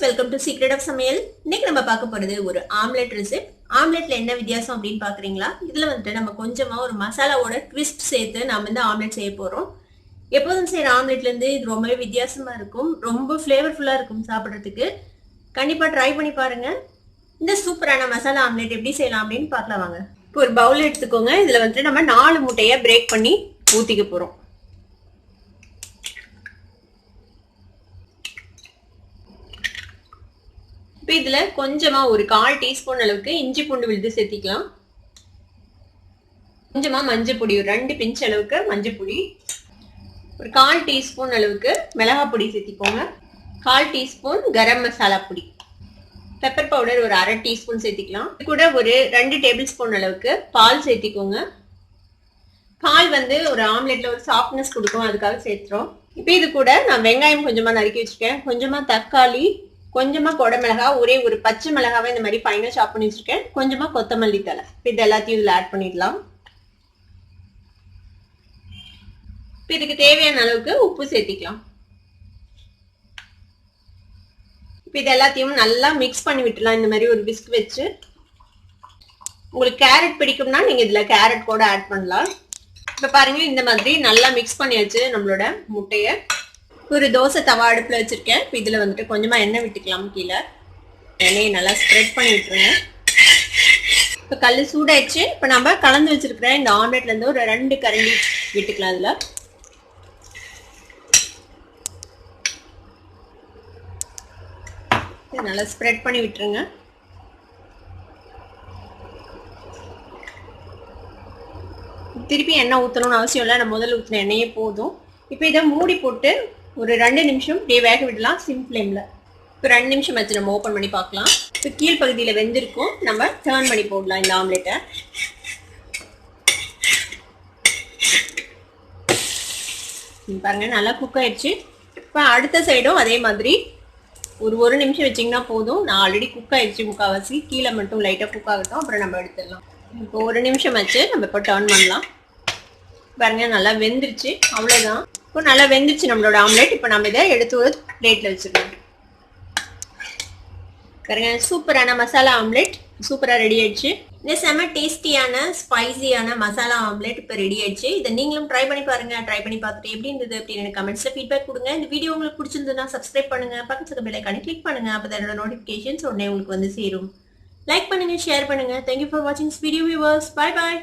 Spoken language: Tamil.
வெல்கம் டு சீக்ரெட் ஆஃப் சமையல். இன்னைக்கு நம்ம பார்க்க போறது ஒரு ஆம்லெட் ரெசிபி. ஆம்லெட்ல என்ன வித்தியாசம் அப்படின்னு பாக்குறீங்களா? இதுல நம்ம கொஞ்சமா ஒரு மசாலாவோட ட்விஸ்ட் சேர்த்து நம்ம இந்த ஆம்லெட் செய்ய போறோம். எப்போதும் செய்யற ஆம்லெட்ல இருந்து இது ரொம்பவே வித்தியாசமா இருக்கும், ரொம்ப ஃபிளேவர்ஃபுல்லா இருக்கும் சாப்பிட்றதுக்கு. கண்டிப்பா ட்ரை பண்ணி பாருங்க. இந்த சூப்பரான மசாலா ஆம்லெட் எப்படி செய்யலாம் அப்படின்னு பார்க்கலாம் வாங்க. இப்போ ஒரு பவுல் எடுத்துக்கோங்க. இதுல நம்ம 4 முட்டையை பிரேக் பண்ணி ஊத்திக்க போறோம். இப்போ இதுல கொஞ்சமா ஒரு 1/4 டீஸ்பூன் அளவுக்கு இஞ்சி பூண்டு விழுது சேர்த்திக்கலாம். கொஞ்சமா மஞ்சள் பொடி, ஒரு 2 பிஞ்ச் அளவுக்கு மஞ்சள் பொடி, ஒரு 1/4 டீஸ்பூன் அளவுக்கு மிளகாய் பொடி சேர்த்திக்கோங்க. 1/4 டீஸ்பூன் கரம் மசாலா பொடி, பெப்பர் பவுடர் ஒரு 1/2 டீஸ்பூன் சேர்த்திக்கலாம். இது கூட ஒரு 2 டேபிள் ஸ்பூன் அளவுக்கு பால் சேர்த்திக்கோங்க. பால் ஒரு ஆம்லெட்ல ஒரு சாஃப்ட்னஸ் கொடுக்கும், அதுக்காக சேர்த்துறோம். இப்போ இது கூட நான் வெங்காயம் கொஞ்சமா நறுக்கி வச்சிருக்கேன், கொஞ்சமா தக்காளி, கொஞ்சமா குடமிளகாய், ஒரே ஒரு பச்சை மிளகாவை இந்த மாதிரி ஃபைனா சாப் பண்ணி வச்சிருக்கேன், கொஞ்சமா கொத்தமல்லி தழை. இது எல்லாத்தையும் இதுல ஆட் பண்ணிடலாம். இப்போ இதுக்கு தேவையான அளவுக்கு உப்பு சேர்த்திக்கலாம். இப்போ இது எல்லாத்தையும் நல்லா மிக்ஸ் பண்ணி விட்டுலாம் இந்த மாதிரி ஒரு விஸ்க் வச்சு. உங்களுக்கு கேரட் பிடிக்கும்னா நீங்க இதுல கேரட் கூட ஆட் பண்ணலாம். இப்ப பாருங்க, இந்த மாதிரி நல்லா மிக்ஸ் பண்ணியாச்சு நம்மளோட முட்டைய. ஒரு தோசை தவா அடுப்புல வச்சிருக்கேன். இப்போ இதுல கொஞ்சமா எண்ணெய் விட்டுக்கலாம். கீழே எண்ணெயை நல்லா ஸ்ப்ரெட் பண்ணி விட்டுருங்க. இப்போ கல் சூடாயிடுச்சு. இப்போ நம்ம கலந்து வச்சிருக்கிற இந்த ஆம்லெட்ல இருந்து ஒரு 2 கரண்டி விட்டுக்கலாம். அதுல நல்லா ஸ்ப்ரெட் பண்ணி விட்டுருங்க. திருப்பி எண்ணெய் ஊற்றணும்னு அவசியம் இல்லை, நம்ம முதல்ல ஊற்றின எண்ணெயே போதும். இப்போ இதை மூடி போட்டு ஒரு 2 நிமிஷம் இப்படியே வேக விடலாம் சிம் ஃப்ளேமில். இப்போ 2 நிமிஷம் வச்சு நம்ம ஓப்பன் பண்ணி பார்க்கலாம். இப்போ கீழ் பகுதியில் வெந்திருக்கும், நம்ம டர்ன் பண்ணி போடலாம் இந்த ஆம்லெட்டை. பாருங்க, நல்லா குக் ஆயிடுச்சு. இப்போ அடுத்த சைடும் அதே மாதிரி ஒரு நிமிஷம் வச்சிங்கன்னா போதும். நான் ஆல்ரெடி குக் ஆயிடுச்சு முக்கால்வாசி, கீழே மட்டும் லைட்டாக குக் ஆகட்டும், அப்புறம் நம்ம எடுத்துடலாம். இப்போ 1 நிமிஷம் வச்சு நம்ம இப்போ டர்ன் பண்ணலாம். பாருங்க, நல்லா வெந்துருச்சு. அவ்வளோதான். இப்போ நல்லா வெந்துருச்சு நம்மளோட ஆம்லெட். இப்போ நம்ம இதை எடுத்து ஒரு பிளேட்ல வச்சுக்கலாம். பாருங்க, சூப்பரான மசாலா ஆம்லெட் சூப்பராக ரெடி ஆயிடுச்சு. இந்த செம டேஸ்டியான ஸ்பைசியான மசாலா ஆம்லெட் இப்போ ரெடி ஆயிடுச்சு. இதை நீங்களும் ட்ரை பண்ணி பாருங்க. ட்ரை பண்ணி பார்த்துட்டு எப்படி இருந்தது அப்படின்னு கமெண்ட்ஸ்ல ஃபீட்பேக் கொடுங்க. இந்த வீடியோ உங்களுக்கு பிடிச்சிருந்ததுன்னா சப்ஸ்கிரைப் பண்ணுங்க, பக்கத்துக்கு பெல் ஐகானை கிளிக் பண்ணுங்க. அப்போ தான் என்னோட நோட்டிஃபிகேஷன்ஸ் உடனே உங்களுக்கு சேரும். லைக் பண்ணுங்க, ஷேர் பண்ணுங்க. தேங்க்யூ ஃபார் வாட்சிங் this video viewers. Bye bye.